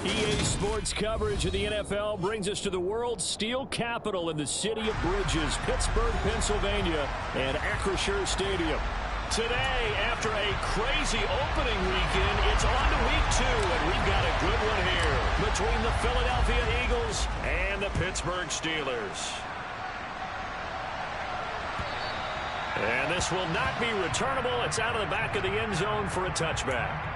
EA Sports coverage of the NFL brings us to the world's steel capital in the city of bridges, Pittsburgh, Pennsylvania, and Acrisure Stadium. Today, after a crazy opening weekend, it's on to week 2, and we've got a good one here between the Philadelphia Eagles and the Pittsburgh Steelers. And this will not be returnable. It's out of the back of the end zone for a touchback.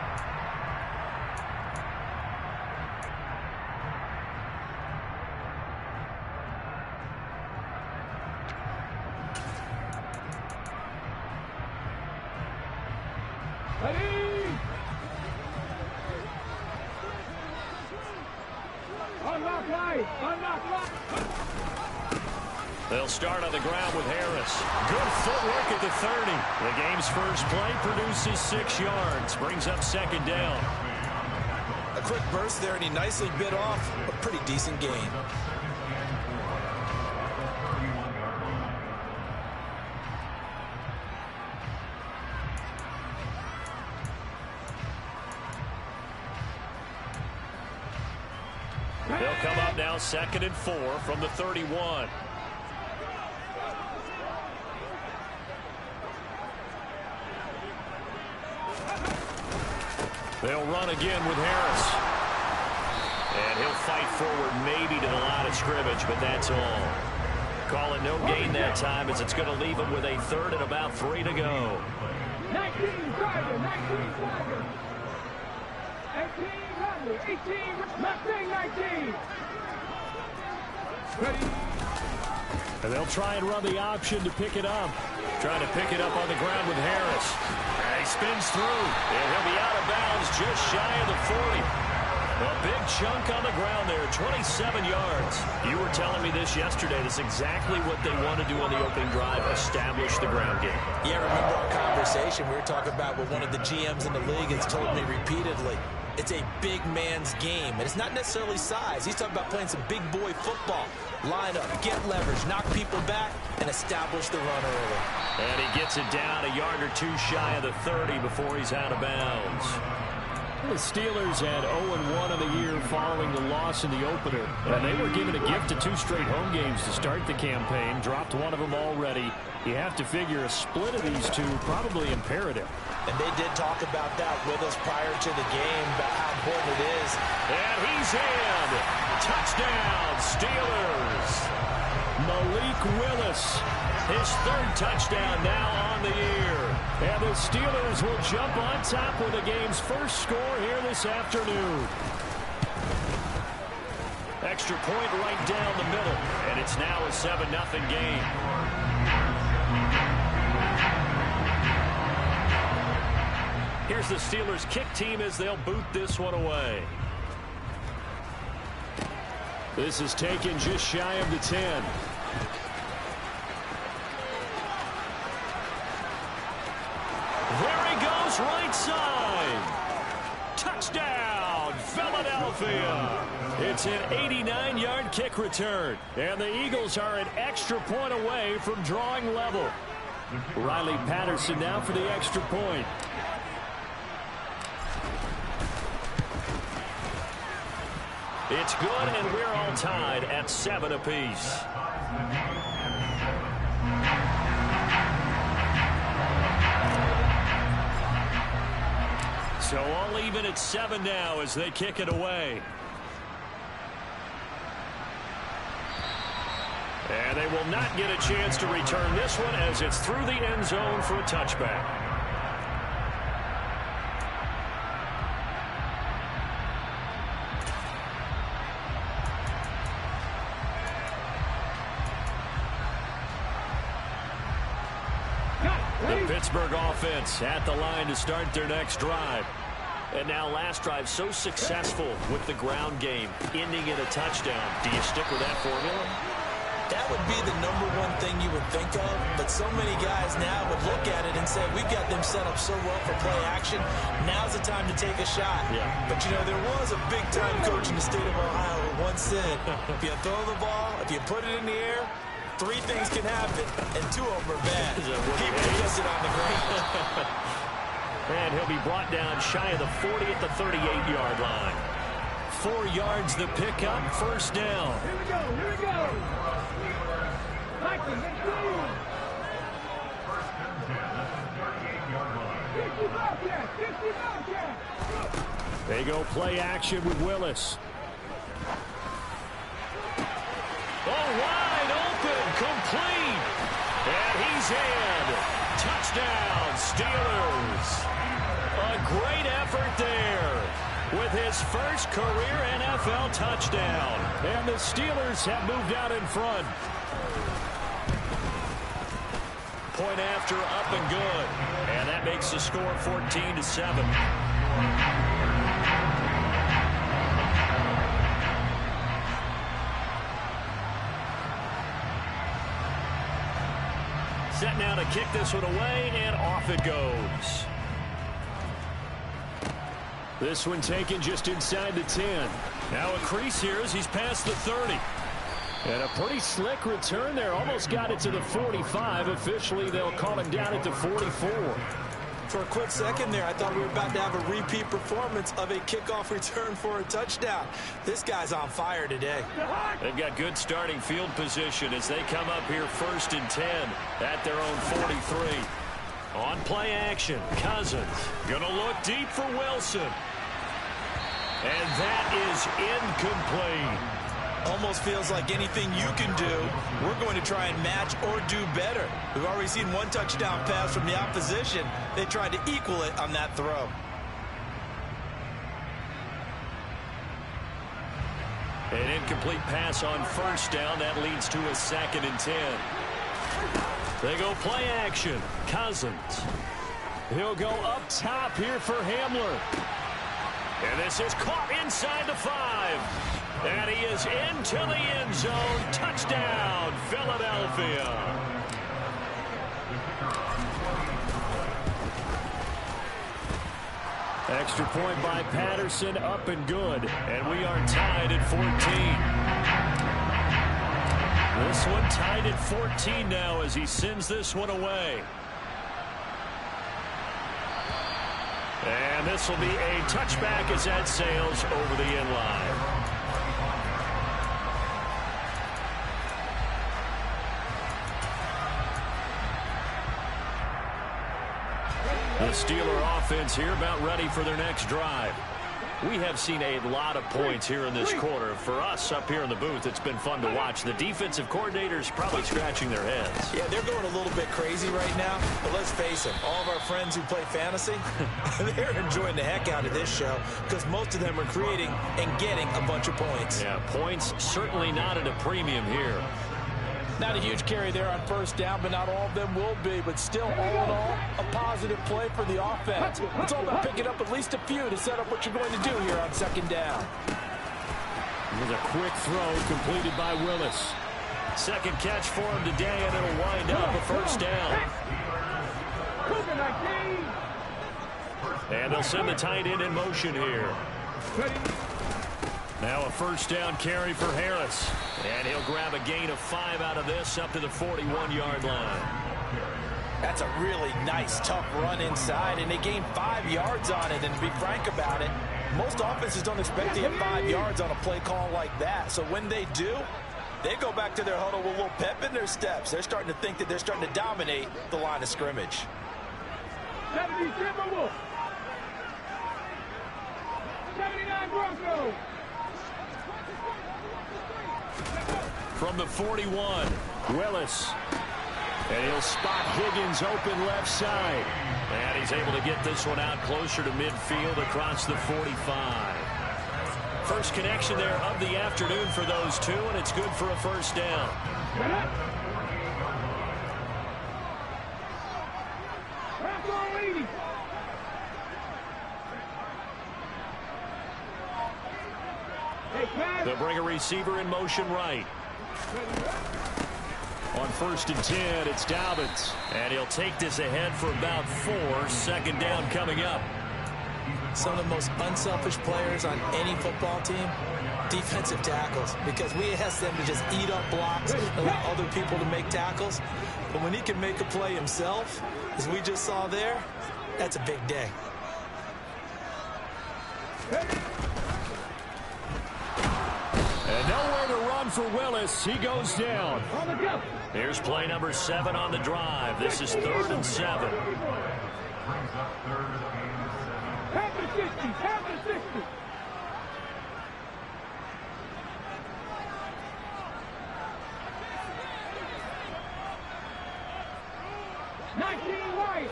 They'll start on the ground with Harris. Good footwork at the 30. The game's first play produces 6 yards. Brings up second down. A quick burst there, and he nicely bit off a pretty decent gain. They'll come up now 2nd and 4 from the 31. They'll run again with Harris. And he'll fight forward maybe to the line of scrimmage, but that's all. Call it no gain that time as it's going to leave him with a 3rd and about 3 to go. 19 driver, 19 driver. 18 runner, 18, left wing 19. Ready. And they'll try and run the option to pick it up. Trying to pick it up on the ground with Harris. And he spins through. And he'll be out of bounds just shy of the 40. A big chunk on the ground there, 27 yards. You were telling me this yesterday. This is exactly what they want to do on the opening drive, establish the ground game. Yeah, remember our conversation we were talking about what one of the GMs in the league has told me repeatedly. It's a big man's game, and it's not necessarily size. He's talking about playing some big boy football. Line up, get leverage, knock people back, and establish the run early. And he gets it down a yard or 2 shy of the 30 before he's out of bounds. The Steelers had 0-1 in the year following the loss in the opener. And they were given a gift of 2 straight home games to start the campaign. Dropped one of them already. You have to figure a split of these two probably imperative. And they did talk about that with us prior to the game, about how important it is. And he's in. Touchdown, Steelers. Malik Willis, his 3rd touchdown now on the year. And the Steelers will jump on top with the game's first score here this afternoon. Extra point right down the middle. And it's now a 7-0 game. Here's the Steelers kick team as they'll boot this one away. This is taken just shy of the 10. There he goes, right side. Touchdown, Philadelphia. It's an 89-yard kick return. And the Eagles are an extra point away from drawing level. Riley Patterson now for the extra point. It's good, and we're all tied at 7 apiece. So all even at 7 now as they kick it away. And they will not get a chance to return this one as it's through the end zone for a touchback. Pittsburgh offense at the line to start their next drive. And now last drive so successful with the ground game, ending in a touchdown. Do you stick with that formula? That would be the #1 thing you would think of, but so many guys now would look at it and say, we've got them set up so well for play action. Now's the time to take a shot. Yeah. But, you know, there was a big-time coach in the state of Ohio who once said, if you throw the ball, if you put it in the air, 3 things can happen, and 2 of them are bad. Keep it adjusted on the ground. And he'll be brought down shy of the 40 at the 38-yard line. 4 yards the pickup, first down. Here we go, here we go. Vikings, let's go. 50 Bobcats, 50 Bobcats. They go play action with Willis. Oh, wide open, complete. And he's in. Touchdown, Steelers. A great effort there with his first career NFL touchdown. And the Steelers have moved out in front. Point after, up and good. And that makes the score 14-7. Set now to kick this one away, and off it goes. This one taken just inside the 10. Now a crease here as he's past the 30. And a pretty slick return there. Almost got it to the 45. Officially, they'll call him down at the 44. For a quick second there, I thought we were about to have a repeat performance of a kickoff return for a touchdown. This guy's on fire today. They've got good starting field position as they come up here 1st and 10 at their own 43. On play action, Cousins going to look deep for Wilson. And that is incomplete. Almost feels like anything you can do, we're going to try and match or do better. We've already seen one touchdown pass from the opposition. They tried to equal it on that throw. An incomplete pass on first down. That leads to a 2nd and 10. They go play action. Cousins. He'll go up top here for Hamler. And this is caught inside the 5. And he is into the end zone. Touchdown, Philadelphia. Extra point by Patterson, up and good. And we are tied at 14. This one tied at 14 now as he sends this one away. And this will be a touchback as that sails over the end line. The Steeler offense here about ready for their next drive. We have seen a lot of points here in this quarter. For us up here in the booth, it's been fun to watch. The defensive coordinators probably scratching their heads. Yeah, they're going a little bit crazy right now. But let's face it, all of our friends who play fantasy, they're enjoying the heck out of this show because most of them are creating and getting a bunch of points. Yeah, points certainly not at a premium here. Not a huge carry there on first down, but not all of them will be. But still, all in all, a positive play for the offense. It's all about picking up at least a few to set up what you're going to do here on 2nd down. With a quick throw completed by Willis. 2nd catch for him today, and it'll wind up a first down. And they'll send the tight end in motion here. Now a first down carry for Harris. And he'll grab a gain of 5 out of this up to the 41-yard line. That's a really nice, tough run inside, and they gained 5 yards on it. And to be frank about it, most offenses don't expect to get 5 yards on a play call like that. So when they do, they go back to their huddle with a little pep in their steps. They're starting to think that they're starting to dominate the line of scrimmage. 70 Timberwolves. 79 Broncos. From the 41, Willis. And he'll spot Higgins open left side. And he's able to get this one out closer to midfield across the 45. First connection there of the afternoon for those two, and it's good for a first down. They'll bring a receiver in motion right. On 1st and 10, it's Dobbins. And he'll take this ahead for about 4. 2nd down coming up. Some of the most unselfish players on any football team, defensive tackles, because we ask them to just eat up blocks and allow other people to make tackles. But when he can make a play himself, as we just saw there, that's a big day. for Willis. He goes down. On the go. Here's play number 7 on the drive. This is 3rd and 7. Half the 60. Half the 60. 19 right.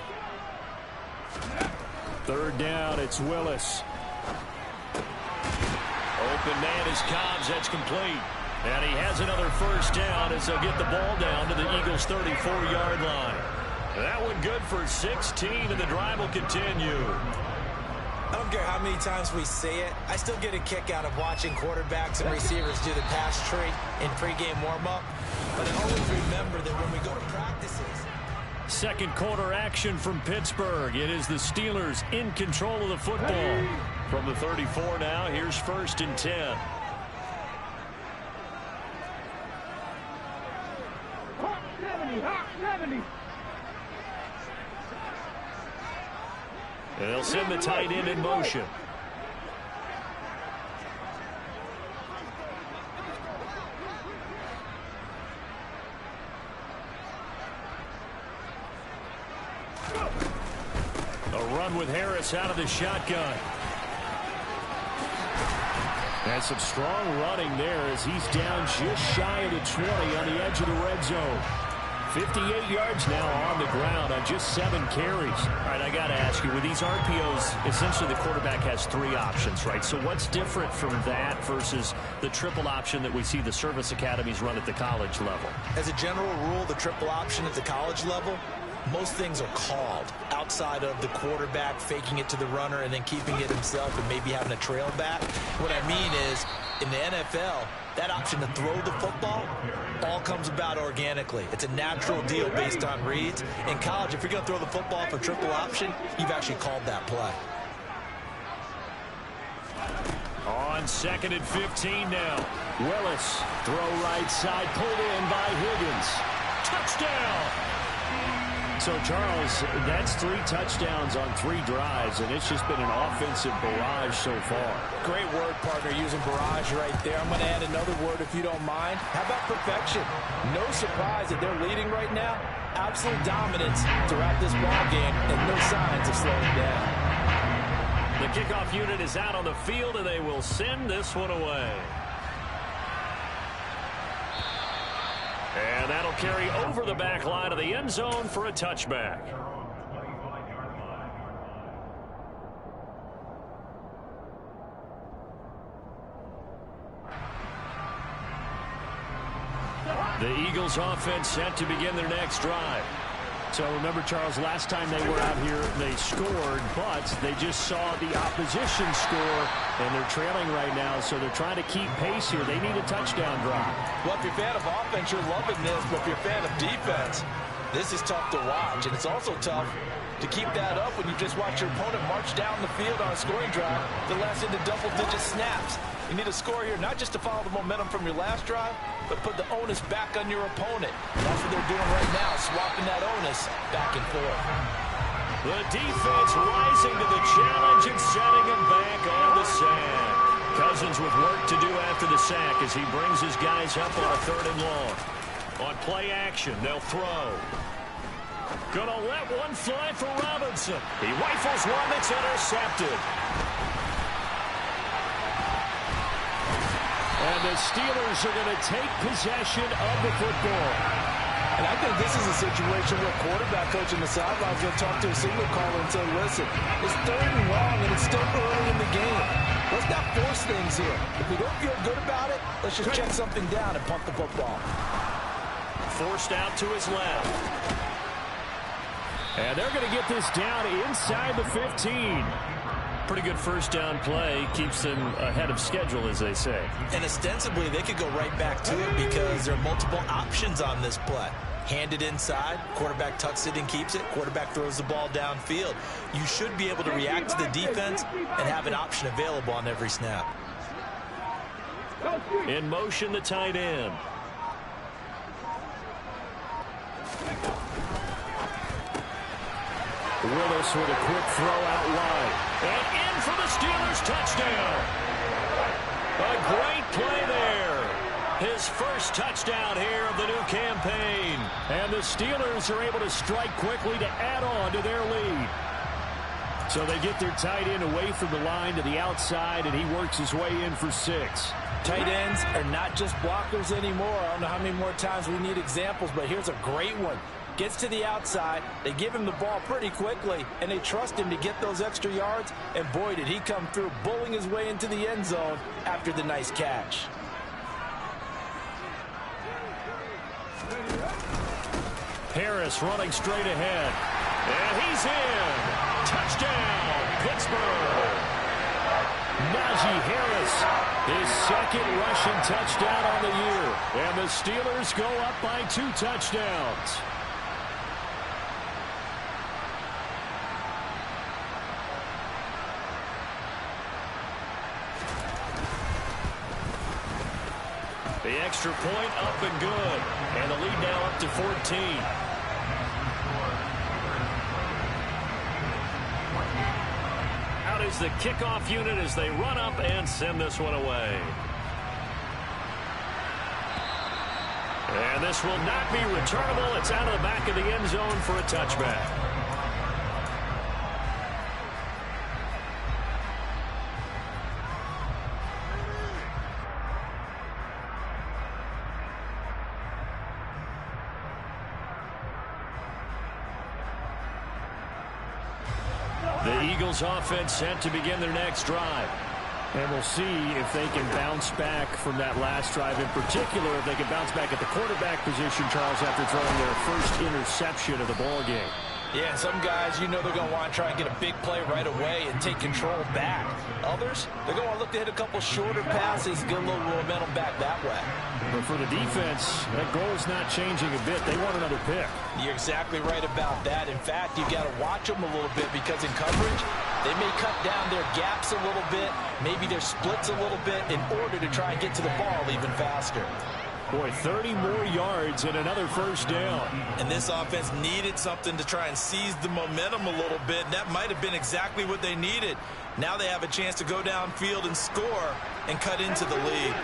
3rd down, it's Willis. Open man is Cobbs. That's complete. And he has another first down as they'll get the ball down to the Eagles' 34-yard line. That one good for 16, and the drive will continue. I don't care how many times we say it, I still get a kick out of watching quarterbacks and receivers do the pass tree in pregame warm-up. But I always remember that when we go to practices. Second quarter action from Pittsburgh. It is the Steelers in control of the football. From the 34 now, here's 1st and 10. Hot 70. Hot 70. And they'll send the tight end in motion. A run with Harris out of the shotgun. And some strong running there as he's down just shy of the 20 on the edge of the red zone. 58 yards now on the ground on just 7 carries. All right, I got to ask you, with these RPOs, essentially the quarterback has 3 options, right? So what's different from that versus the triple option that we see the service academies run at the college level? As a general rule, the triple option at the college level, most things are called outside of the quarterback faking it to the runner and then keeping it himself and maybe having a trail back. What I mean is, in the NFL, that option to throw the football all comes about organically. It's a natural deal based on reads. In college, if you're going to throw the football for triple option, you've actually called that play. On 2nd and 15 now. Willis, throw right side, pulled in by Higgins. Touchdown! So, Charles, that's 3 touchdowns on 3 drives, and it's just been an offensive barrage so far. Great word, partner, using barrage right there. I'm going to add another word if you don't mind. How about perfection? No surprise that they're leading right now. Absolute dominance throughout this ball game, and no signs of slowing down. The kickoff unit is out on the field, and they will send this one away. And that'll carry over the back line of the end zone for a touchback. The Eagles offense set to begin their next drive. So remember, Charles, last time they were out here, they scored, but they just saw the opposition score, and they're trailing right now, so they're trying to keep pace here. They need a touchdown drive. Well, if you're a fan of offense, you're loving this, but if you're a fan of defense, this is tough to watch, and it's also tough to keep that up when you just watch your opponent march down the field on a scoring drive that lasts into double-digit snaps. You need a score here, not just to follow the momentum from your last drive, but put the onus back on your opponent. That's what they're doing right now, swapping that onus back and forth. The defense rising to the challenge and setting him back on the sack. Cousins with work to do after the sack as he brings his guys up on a 3rd and long. On play action, they'll throw. Gonna let one fly for Robinson. He rifles one that's intercepted. And the Steelers are going to take possession of the football. And I think this is a situation where quarterback coach in the sideline is going to talk to a signal caller and say, listen, it's 3rd and long and it's still early in the game. Let's not force things here. If we don't feel good about it, let's just check something down and punt the football. Forced out to his left. And they're going to get this down inside the 15. Pretty good first down play. Keeps them ahead of schedule, as they say. And ostensibly, they could go right back to it because there are multiple options on this play. Hand it inside, quarterback tucks it and keeps it, quarterback throws the ball downfield. You should be able to react to the defense and have an option available on every snap. In motion, the tight end. Willis with a quick throw out wide. And in for the Steelers touchdown. A great play there. His first touchdown here of the new campaign. And the Steelers are able to strike quickly to add on to their lead. So they get their tight end away from the line to the outside, and he works his way in for 6. Tight ends are not just blockers anymore. I don't know how many more times we need examples, but here's a great one. Gets to the outside, they give him the ball pretty quickly, and they trust him to get those extra yards, and boy, did he come through, bullying his way into the end zone after the nice catch. Harris running straight ahead. And he's in. Touchdown, Pittsburgh. Najee Harris, his second rushing touchdown on the year. And the Steelers go up by 2 touchdowns. The extra point up and good. And the lead now up to 14. Out is the kickoff unit as they run up and send this one away. And this will not be returnable. It's out of the back of the end zone for a touchback. The Eagles offense set to begin their next drive. And we'll see if they can bounce back from that last drive. In particular, if they can bounce back at the quarterback position, Charles, after throwing their first interception of the ball game. Yeah, some guys, you know they're going to want to try and get a big play right away and take control back. Others, they're going to look to hit a couple shorter passes, get a little momentum back that way. But for the defense, that goal is not changing a bit. They want another pick. You're exactly right about that. In fact, you've got to watch them a little bit because in coverage, they may cut down their gaps a little bit, maybe their splits a little bit in order to try and get to the ball even faster. Boy, 30 more yards and another first down. And this offense needed something to try and seize the momentum a little bit. And that might have been exactly what they needed. Now they have a chance to go downfield and score and cut into the lead.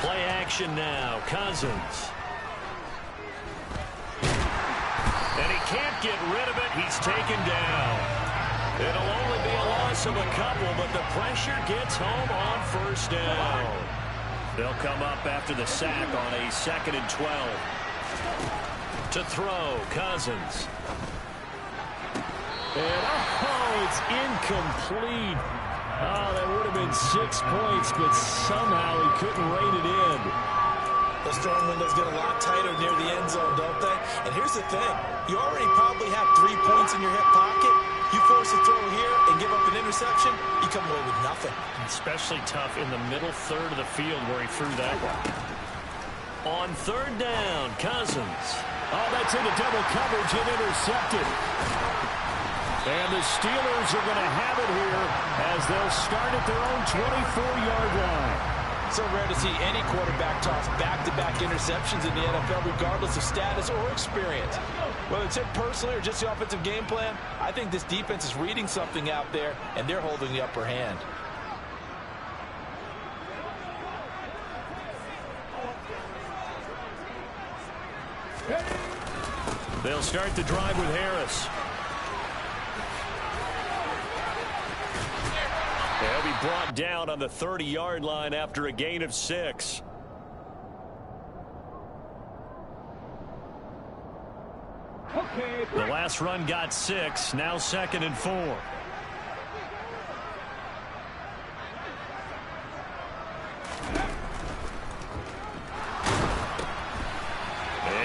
Play action now. Cousins. And he can't get rid of it. He's taken down. It'll only be a loss of a couple, but the pressure gets home on first down. They'll come up after the sack on a 2nd and 12. To throw, Cousins. And, it's incomplete. Oh, that would have been 6 points, but somehow he couldn't rein it in. Those throwing windows get a lot tighter near the end zone, don't they? And here's the thing. You already probably have 3 points in your hip pocket. You force a throw here and give up an interception, you come away with nothing. Especially tough in the middle third of the field where he threw that one. On 3rd down, Cousins. Oh, that's into double coverage and intercepted. And the Steelers are going to have it here as they'll start at their own 24-yard line. So rare to see any quarterback toss back-to-back interceptions in the NFL, regardless of status or experience. Whether it's him personally or just the offensive game plan, I think this defense is reading something out there, and they're holding the upper hand. They'll start the drive with Harris. They'll be brought down on the 30-yard line after a gain of 6. The last run got 6. Now 2nd and 4.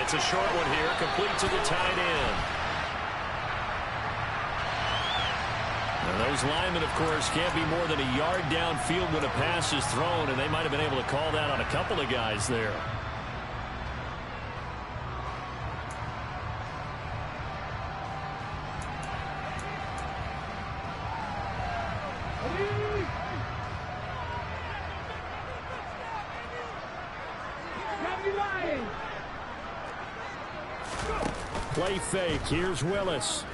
It's a short one here, complete to the tight end. And those linemen, of course, can't be more than a yard downfield when a pass is thrown, and they might have been able to call that on a couple of guys there. Play fake. Here's Willis.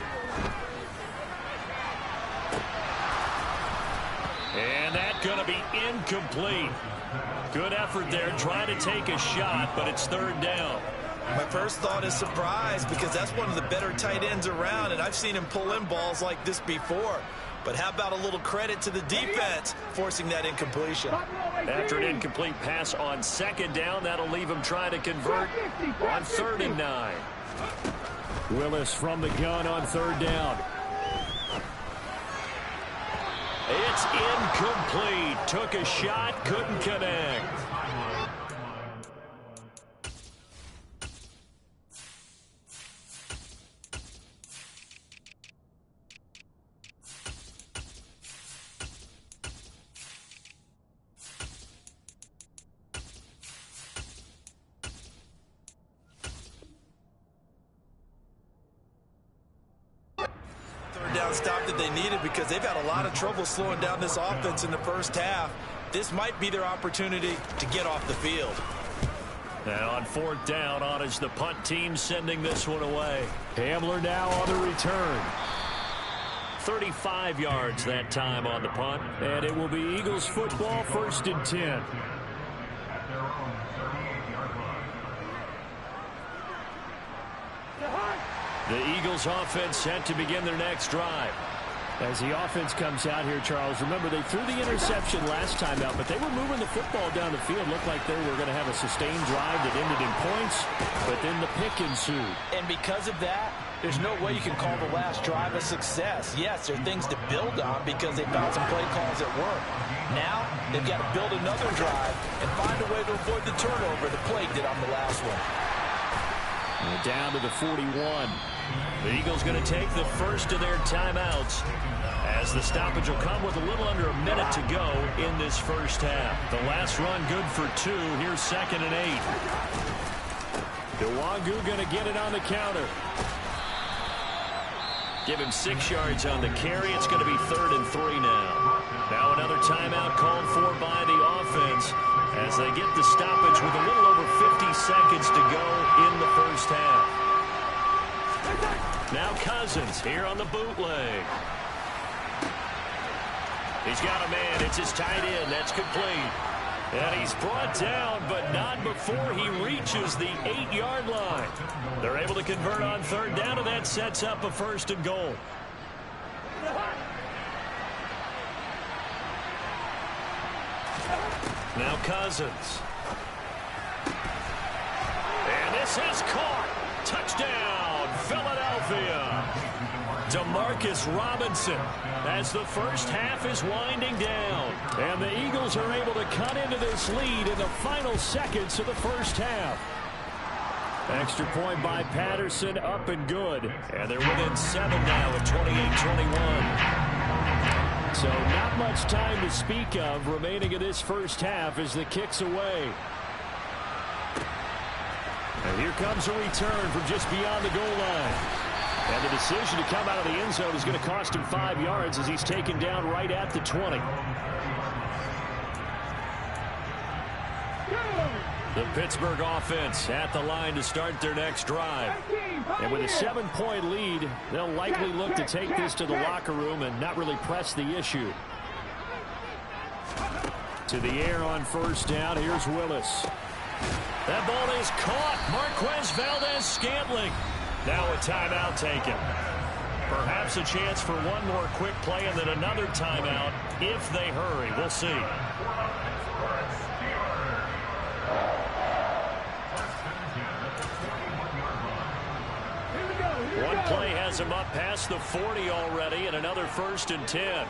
And that's going to be incomplete. Good effort there, trying to take a shot, but it's third down. My first thought is surprise, because that's one of the better tight ends around, and I've seen him pull in balls like this before. But how about a little credit to the defense forcing that incompletion? After an incomplete pass on second down, that'll leave him trying to convert on 3rd and 9. Willis from the gun on 3rd down. It's incomplete. Took a shot, couldn't connect. Stop that they needed, because they've had a lot of trouble slowing down this offense in the first half. This might be their opportunity to get off the field. Now on 4th down, on is the punt team sending this one away. Hamler now on the return. 35 yards that time on the punt, and it will be Eagles football, 1st and 10. The Eagles offense set to begin their next drive. As the offense comes out here, Charles, remember they threw the interception last time out, but they were moving the football down the field. Looked like they were going to have a sustained drive that ended in points, but then the pick ensued. And because of that, there's no way you can call the last drive a success. Yes, there are things to build on because they found some play calls that work. Now, they've got to build another drive and find a way to avoid the turnover the Plague did on the last one. We're down to the 41. The Eagles going to take the first of their timeouts, as the stoppage will come with a little under a minute to go in this first half. The last run good for 2. Here's 2nd and 8. Nwangu going to get it on the counter. Give him 6 yards on the carry. It's going to be 3rd and 3 now. Now another timeout called for by the offense as they get the stoppage with a little over 50 seconds to go in the first half. Now Cousins here on the bootleg. He's got a man. It's his tight end. That's complete. And he's brought down, but not before he reaches the 8-yard line. They're able to convert on 3rd down, and that sets up a 1st and goal. Now Cousins. And this is caught. Touchdown, Philadelphia. Demarcus Robinson as the first half is winding down. And the Eagles are able to cut into this lead in the final seconds of the first half. Extra point by Patterson, up and good. And they're within 7 now at 28-21. So not much time to speak of remaining in this first half as the kick's away. And here comes a return from just beyond the goal line. And the decision to come out of the end zone is going to cost him 5 yards as he's taken down right at the 20. The Pittsburgh offense at the line to start their next drive. And with a 7-point lead, they'll likely look to take this to the locker room and not really press the issue. To the air on 1st down. Here's Willis. That ball is caught. Marquez Valdez-Scantling. Now a timeout taken. Perhaps a chance for one more quick play and then another timeout if they hurry. We'll see. One play has him up past the 40 already, and another 1st and 10.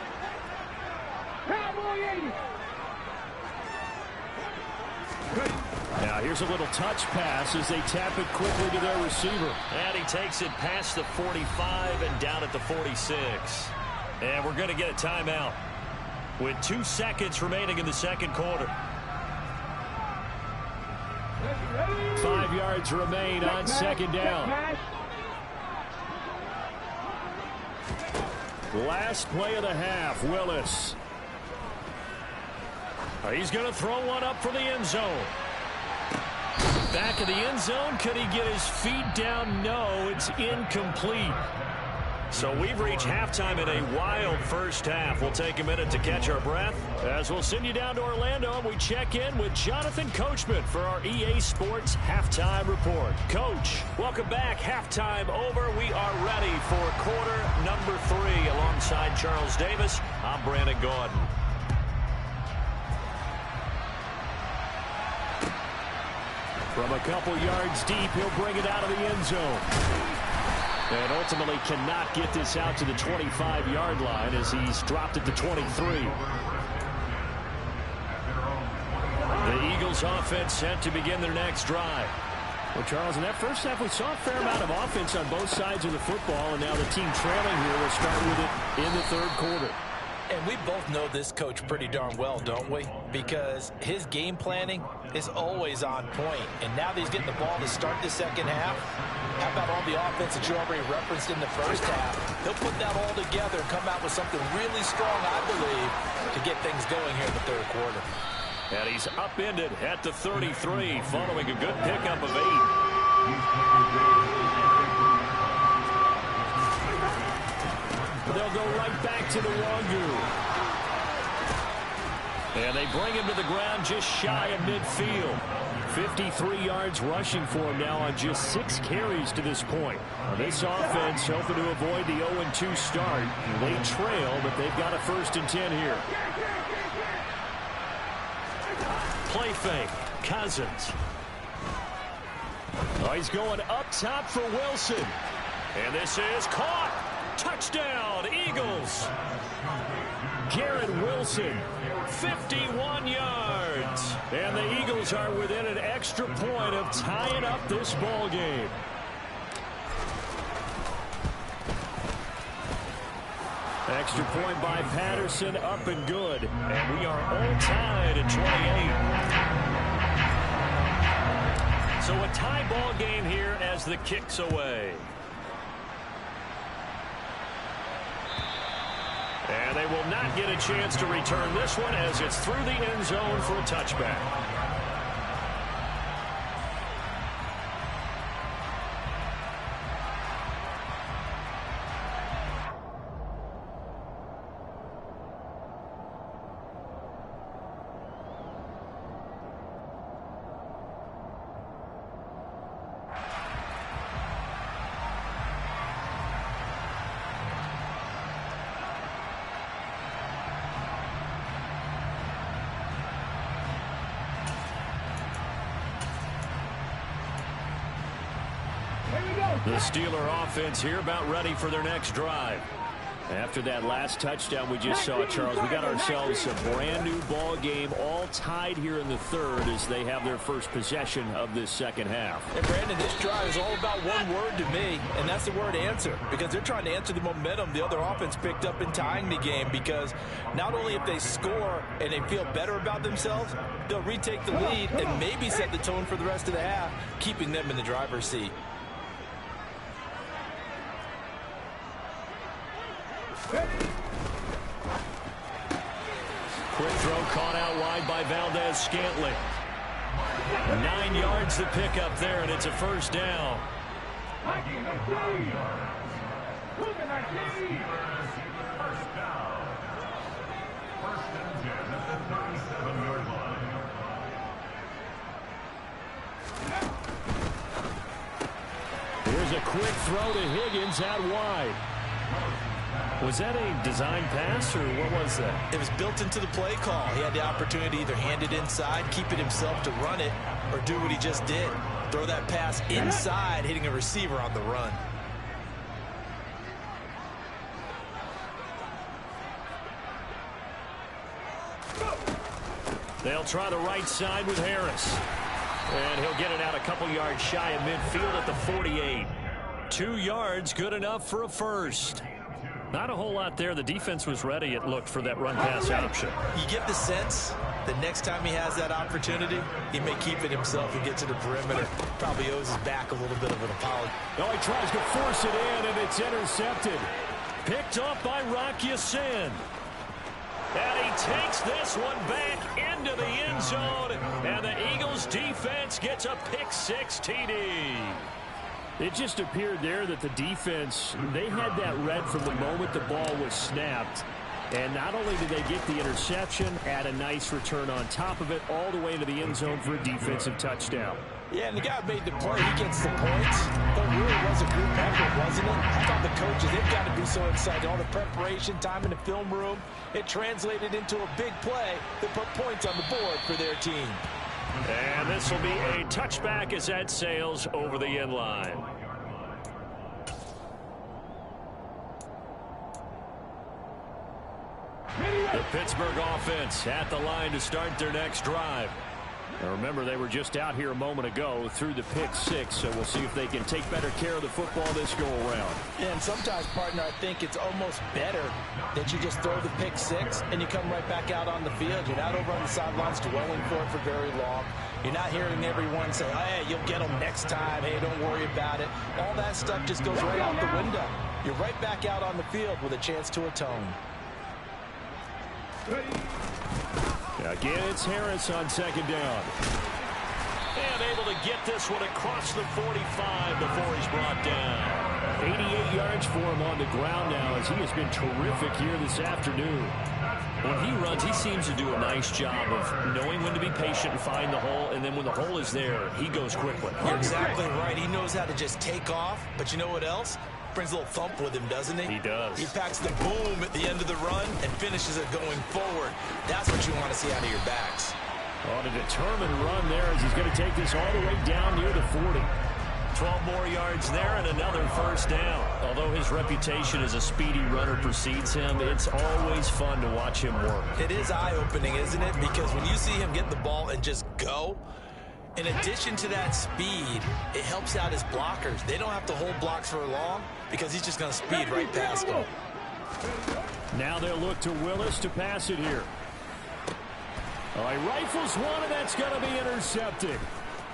Now here's a little touch pass as they tap it quickly to their receiver. And he takes it past the 45 and down at the 46. And we're going to get a timeout with 2 seconds remaining in the second quarter. 5 yards remain on 2nd down. Last play of the half, Willis. He's going to throw one up for the end zone. Back of the end zone. Could he get his feet down? No, it's incomplete. So we've reached halftime in a wild first half. We'll take a minute to catch our breath as we'll send you down to Orlando and we check in with Jonathan Coachman for our EA Sports Halftime Report. Coach, welcome back. Halftime over. We are ready for quarter number 3 alongside Charles Davis. I'm Brandon Gordon. From a couple yards deep, he'll bring it out of the end zone. And ultimately cannot get this out to the 25-yard line as he's dropped it to 23. The Eagles offense set to begin their next drive. Well, Charles, in that first half, we saw a fair amount of offense on both sides of the football, and now the team trailing here will start with it in the third quarter. And we both know this coach pretty darn well, don't we? Because his game planning is always on point. And now that he's getting the ball to start the second half, how about all the offense that you already referenced in the first half? He'll put that all together and come out with something really strong, I believe, to get things going here in the third quarter. And he's upended at the 33, following a good pickup of 8. They'll go right back to the Wangu. And they bring him to the ground just shy of midfield. 53 yards rushing for him now on just 6 carries to this point. This offense hoping to avoid the 0-2 start. They trail, but they've got a 1st and 10 here. Play fake. Cousins. Oh, he's going up top for Wilson. And this is caught. Touchdown, Eagles. Garrett Wilson, 51 yards. And the Eagles are within an extra point of tying up this ball game. Extra point by Patterson, up and good. And we are all tied at 28. So a tie ball game here as the kick's away. And they will not get a chance to return this one as it's through the end zone for a touchback. The Steeler offense here about ready for their next drive. After that last touchdown we just saw, Charles, we got ourselves a brand new ball game, all tied here in the third as they have their first possession of this second half. And Brandon, this drive is all about one word to me, and that's the word answer, because they're trying to answer the momentum the other offense picked up in tying the game, because not only if they score and they feel better about themselves, they'll retake the lead and maybe set the tone for the rest of the half, keeping them in the driver's seat. Quick throw caught out wide by Valdez-Scantling. 9 yards to pick up there, and it's a first down. Here's a quick throw to Higgins out wide. Was that a design pass, or what was that? It was built into the play call. He had the opportunity to either hand it inside, keep it himself to run it, or do what he just did. Throw that pass inside, hitting a receiver on the run. They'll try the right side with Harris. And he'll get it out a couple yards shy of midfield at the 48. 2 yards, good enough for a first. Not a whole lot there. The defense was ready, it looked, for that run-pass option. You get the sense that next time he has that opportunity, he may keep it himself and get to the perimeter. Probably owes his back a little bit of an apology. Oh, he tries to force it in, and it's intercepted. Picked off by Rock Ya-Sin. And he takes this one back into the end zone. And the Eagles defense gets a pick-6 TD. It just appeared there that the defense, they had that read from the moment the ball was snapped. And not only did they get the interception, add a nice return on top of it, all the way to the end zone for a defensive touchdown. Yeah, and the guy made the play. He gets the points. But it really was a group effort, wasn't it? How about the coaches? They've got to be so excited. All the preparation, time in the film room, it translated into a big play that put points on the board for their team. And this will be a touchback as that sails over the end line. The Pittsburgh offense at the line to start their next drive. Now remember, they were just out here a moment ago through the pick six, so we'll see if they can take better care of the football this go-around. And sometimes, partner, I think it's almost better that you just throw the pick six and you come right back out on the field. You're not over on the sidelines dwelling for it for very long. You're not hearing everyone say, hey, you'll get them next time. Hey, don't worry about it. All that stuff just goes right out the window. You're right back out on the field with a chance to atone. Again, it's Harris on second down. And able to get this one across the 45 before he's brought down. 88 yards for him on the ground now, as he has been terrific here this afternoon. When he runs, he seems to do a nice job of knowing when to be patient and find the hole, and then when the hole is there, he goes quickly. You're exactly right. He knows how to just take off, but you know what else? Brings a little thump with him, doesn't he? He does. He packs the boom at the end of the run and finishes it going forward. That's what you want to see out of your backs. On a determined run there as he's going to take this all the way down near the 40. 12 more yards there and another first down. Although his reputation as a speedy runner precedes him, it's always fun to watch him work. It is eye-opening, isn't it? Because when you see him get the ball and just go, in addition to that speed, it helps out his blockers. They don't have to hold blocks for long because he's just going to speed right past them. Now they'll look to Willis to pass it here. All right, rifles one, and that's going to be intercepted.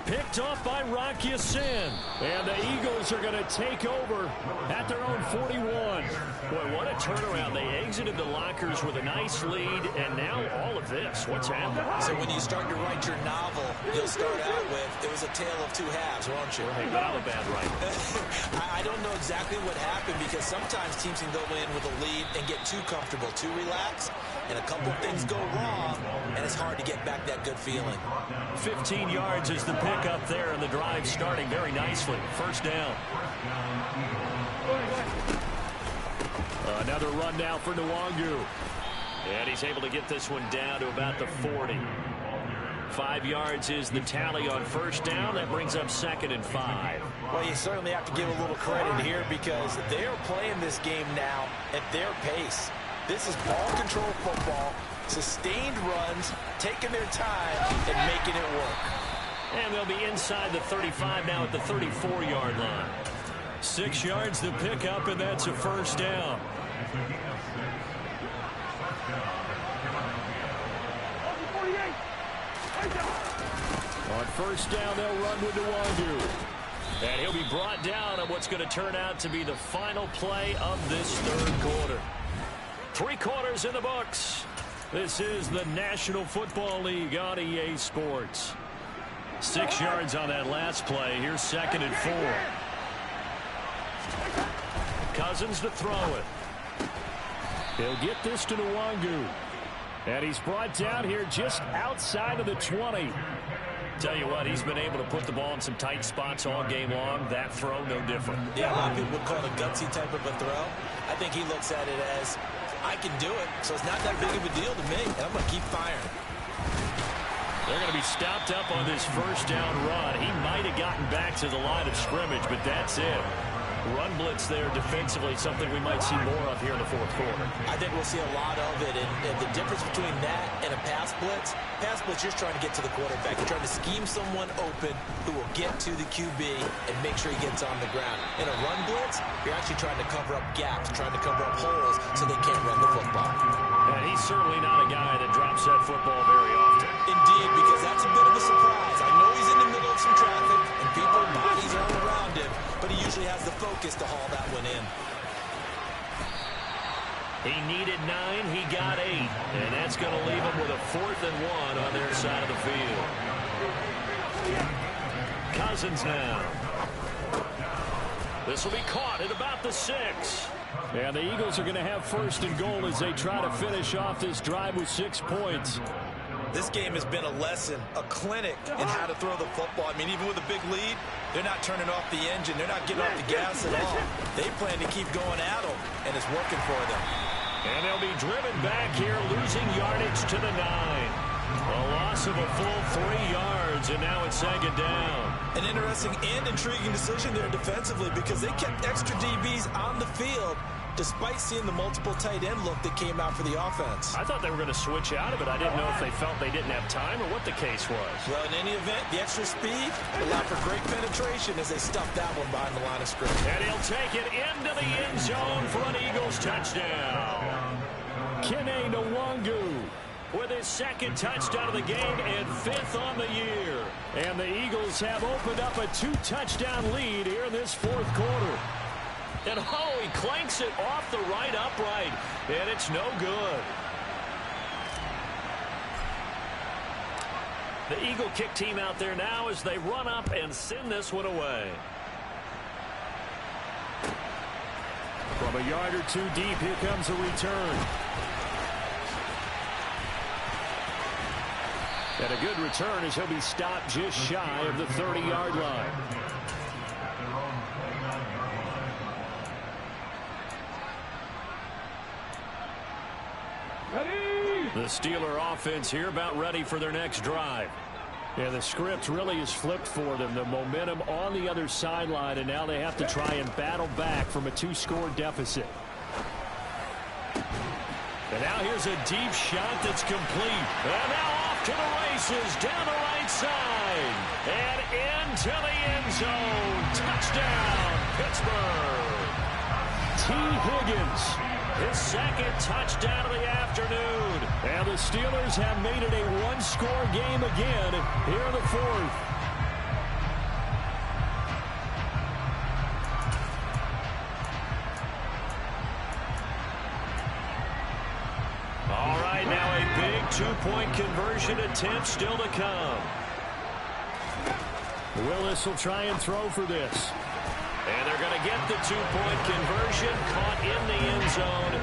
Picked off by Rocky Sin. And the Eagles are going to take over at their own 41. Boy, what a turnaround. They exited the lockers with a nice lead, and now all of this. What's happening? So when you start to write your novel, you'll start out with, it was a tale of two halves, won't you? Hey, but I'm a bad writer. I don't know exactly what happened, because sometimes teams can go in with a lead and get too comfortable, too relaxed, and a couple of things go wrong, and it's hard to get back that good feeling. 15 yards is the pick up there, and the drive starting very nicely. First down. Another run now for Nwangu. And he's able to get this one down to about the 40. 5 yards is the tally on first down. That brings up 2nd and 5. Well, you certainly have to give a little credit here, because they're playing this game now at their pace. This is ball control football, sustained runs, taking their time, and making it work. And they'll be inside the 35 now at the 34-yard line. 6 yards to pick up, and that's a first down. On first down, they'll run with Nwangu. And he'll be brought down on what's going to turn out to be the final play of this third quarter. 3 quarters in the books. This is the National Football League on EA Sports. 6 yards on that last play. Here's 2nd and 4. Cousins to throw it. He'll get this to Nwangu. And he's brought down here just outside of the 20. Tell you what, he's been able to put the ball in some tight spots all game long. That throw, no different. Yeah, a lot of people would call it a gutsy type of a throw. I think he looks at it as, I can do it, so it's not that big of a deal to me, and I'm going to keep firing. They're going to be stopped up on this first down run. He might have gotten back to the line of scrimmage, but that's it. Run blitz there defensively, something we might see more of here in the fourth quarter. I think we'll see a lot of it, and the difference between that and a pass blitz, you're trying to get to the quarterback. You're trying to scheme someone open who will get to the QB and make sure he gets on the ground. In a run blitz, you're actually trying to cover up gaps, trying to cover up holes so they can't run the football. And he's certainly not a guy that drops that football very often. Indeed, because that's a bit of a surprise. I know he's in the middle of some traffic, and people's bodies are all around him, but he usually has the focus to haul that one in. He needed 9, he got 8, and that's going to leave him with a 4th and 1 on their side of the field. Cousins now. This will be caught at about the 6. And the Eagles are going to have first and goal as they try to finish off this drive with 6 points. This game has been a lesson, a clinic in how to throw the football. I mean, even with a big lead, they're not turning off the engine. They're not getting off the gas at all. They plan to keep going at them, and it's working for them. And they'll be driven back here, losing yardage to the 9. A loss of a full 3 yards, and now it's second down. An interesting and intriguing decision there defensively because they kept extra DBs on the field despite seeing the multiple tight end look that came out for the offense. I thought they were going to switch out of it. I didn't know if they felt they didn't have time or what the case was. Well, in any event, the extra speed allowed for great penetration as they stuffed that one behind the line of scrimmage. And he'll take it into the end zone for an Eagles touchdown. Kene Nwangu with his second touchdown of the game and 5th on the year. And the Eagles have opened up a 2-touchdown lead here in this 4th quarter. And he clanks it off the right upright, and it's no good. The Eagle kick team out there now as they run up and send this one away. From a yard or 2 deep, here comes a return. And a good return as he'll be stopped just shy of the 30-yard line. The Steeler offense here about ready for their next drive. Yeah, the script really is flipped for them. The momentum on the other sideline, and now they have to try and battle back from a 2-score deficit. And now here's a deep shot that's complete. And now off to the races down the right side. And into the end zone. Touchdown, Pittsburgh. T. Higgins. His second touchdown of the afternoon. And the Steelers have made it a 1-score game again here in the 4th. All right, now a big 2-point conversion attempt still to come. Willis will try and throw for this. And they're going to get the 2-point conversion, caught in the end zone,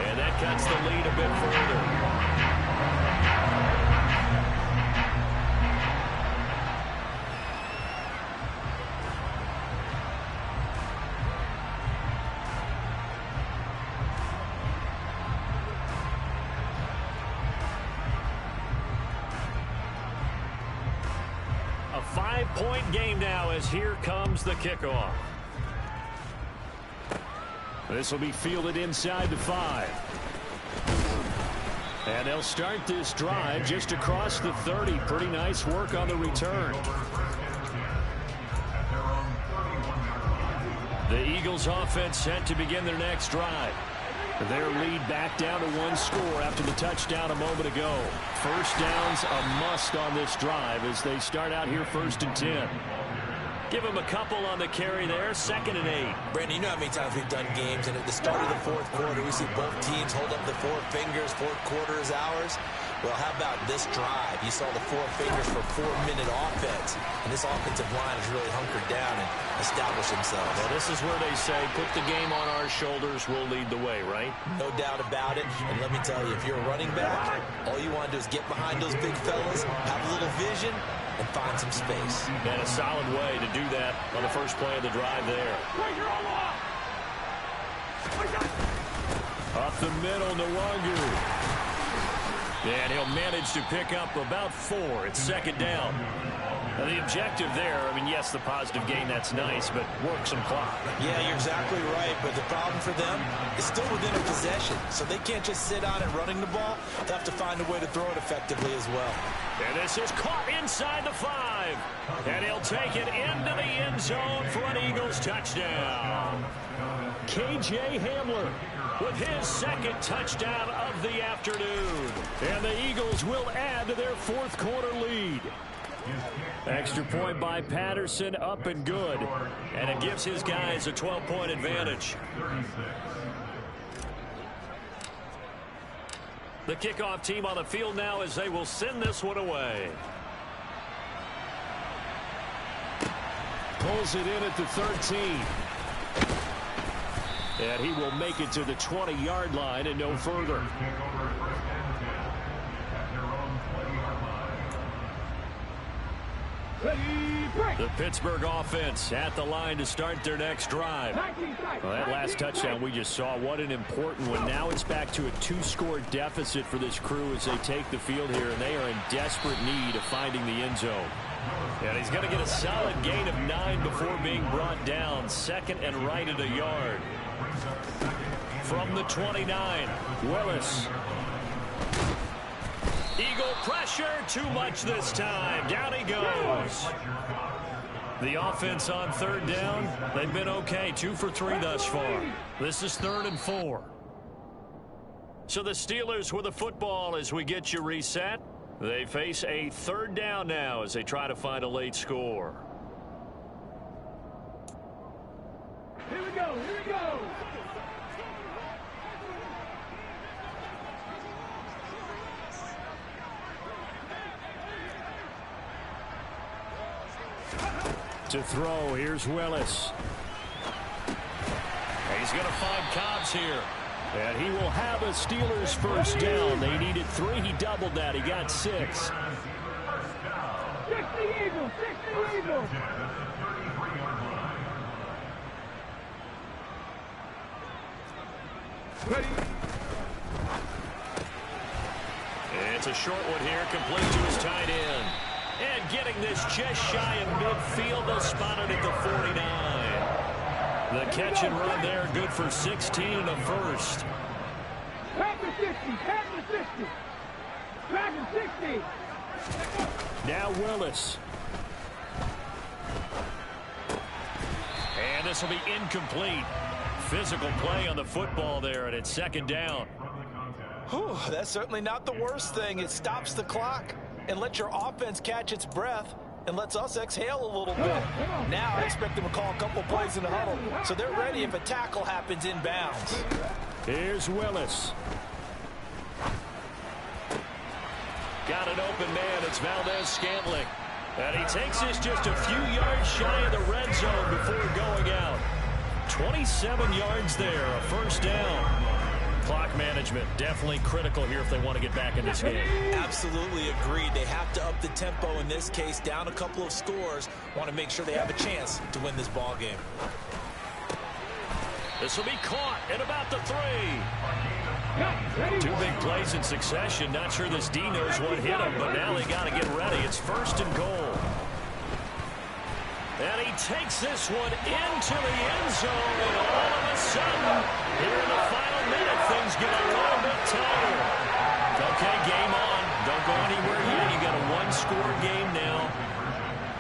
and that cuts the lead a bit further. A 5-point game now as here comes the kickoff. This will be fielded inside the 5. And they'll start this drive just across the 30. Pretty nice work on the return. The Eagles offense set to begin their next drive. Their lead back down to 1 score after the touchdown a moment ago. First down's a must on this drive as they start out here 1st and 10. Give him a couple on the carry there, 2nd and 8. Brandon, you know how many times we've done games, and at the start of the 4th quarter, we see both teams hold up the 4 fingers, 4th quarter is ours. Well, how about this drive? You saw the 4 fingers for 4-minute offense, and this offensive line has really hunkered down and established themselves. Well, this is where they say, put the game on our shoulders, we'll lead the way, right? No doubt about it, and let me tell you, if you're a running back, all you want to do is get behind those big fellas, have a little vision, and find some space. And a solid way to do that on the first play of the drive there. Up the middle, Nwangu. And he'll manage to pick up about 4. It's 2nd down. Now the objective there, I mean, yes, the positive gain, that's nice, but work some clock. Yeah, you're exactly right, but the problem for them is still within a possession, so they can't just sit on it running the ball. They'll have to find a way to throw it effectively as well. And this is caught inside the 5. And he'll take it into the end zone for an Eagles touchdown. K.J. Hamler with his 2nd touchdown of the afternoon. And the Eagles will add to their 4th quarter lead. Extra point by Patterson, up and good. And it gives his guys a 12-point advantage. The kickoff team on the field now as they will send this one away. Pulls it in at the 13. And he will make it to the 20-yard line and no further. The Pittsburgh offense at the line to start their next drive. Well, that last touchdown we just saw, what an important one. Now it's back to a 2-score deficit for this crew as they take the field here, and they are in desperate need of finding the end zone. And he's going to get a solid gain of 9 before being brought down. Second and right at a yard. From the 29, Willis. Eagle pressure, too much this time. Down he goes. The offense on third down, they've been okay. 2 for 3 thus far. This is 3rd and 4. So the Steelers with the football as we get you reset. They face a 3rd down now as they try to find a late score. Here we go, here we go. To throw, here's Willis. He's going to find Cobbs here. And he will have a Steelers first down. They needed 3. He doubled that. He got 6. 60 Eagles, 60 Eagles. It's a short one here, complete to his tight end. And getting this just shy of midfield, they'll spot it at the 49. The catch and run there, good for 16 and a first. Back to 60, back to 60. Back to 60. Now Willis. And this will be incomplete. Physical play on the football there, and it's 2nd down. Whew, that's certainly not the worst thing. It stops the clock and lets your offense catch its breath and lets us exhale a little bit. Now I expect them to call a couple plays in the huddle, so they're ready if a tackle happens inbounds. Here's Willis. Got an open man. It's Valdez-Scantling. And he takes this just a few yards shy of the red zone before going out. 27 yards there, a first down. Clock management definitely critical here if they want to get back in this game. Absolutely agreed. They have to up the tempo in this case, down a couple of scores. Want to make sure they have a chance to win this ball game. This will be caught at about the 3. 2 big plays in succession. Not sure this D knows what hit him, but now they got to get ready. It's 1st and goal. And he takes this one into the end zone, and all of a sudden, here in the final minute, things get a little bit tighter. Okay, game on. Don't go anywhere yet. You got a 1-score game now.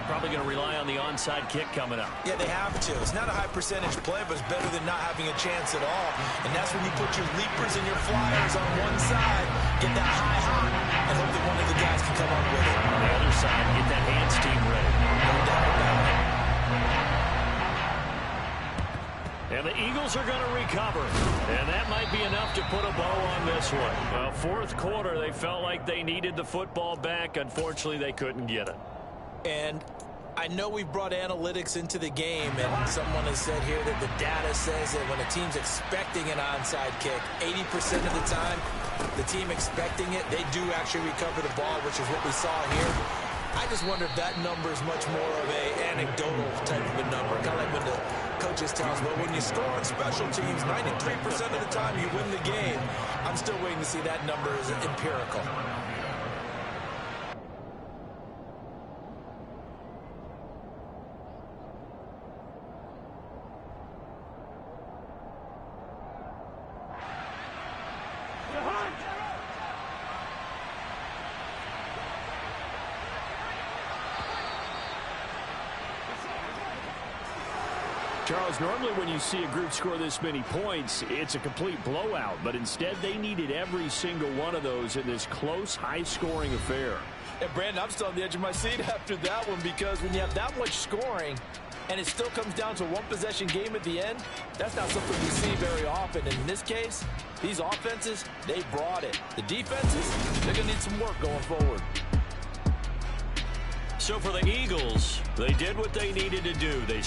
Probably going to rely on the onside kick coming up. Yeah, they have to. It's not a high percentage play, but it's better than not having a chance at all. And that's when you put your leapers and your flyers on one side, get that high hop, and hope that one of the guys can come up with it. On the other side, get that hands team ready. No doubt about it. And the Eagles are going to recover. And that might be enough to put a bow on this one. Well, 4th quarter, they felt like they needed the football back. Unfortunately, they couldn't get it. And I know we've brought analytics into the game, and someone has said here that the data says that when a team's expecting an onside kick, 80% of the time, the team expecting it, they do actually recover the ball, which is what we saw here. I just wonder if that number is much more of an anecdotal type of a number. Kind of like when the coaches tell us, well, when you score on special teams, 93% of the time you win the game. I'm still waiting to see that number as empirical. Charles, normally when you see a group score this many points, it's a complete blowout. But instead, they needed every single one of those in this close, high-scoring affair. And, Brandon, I'm still on the edge of my seat after that one because when you have that much scoring and it still comes down to a one-possession game at the end, that's not something we see very often. And in this case, these offenses, they brought it. The defenses, they're going to need some work going forward. So for the Eagles, they did what they needed to do. They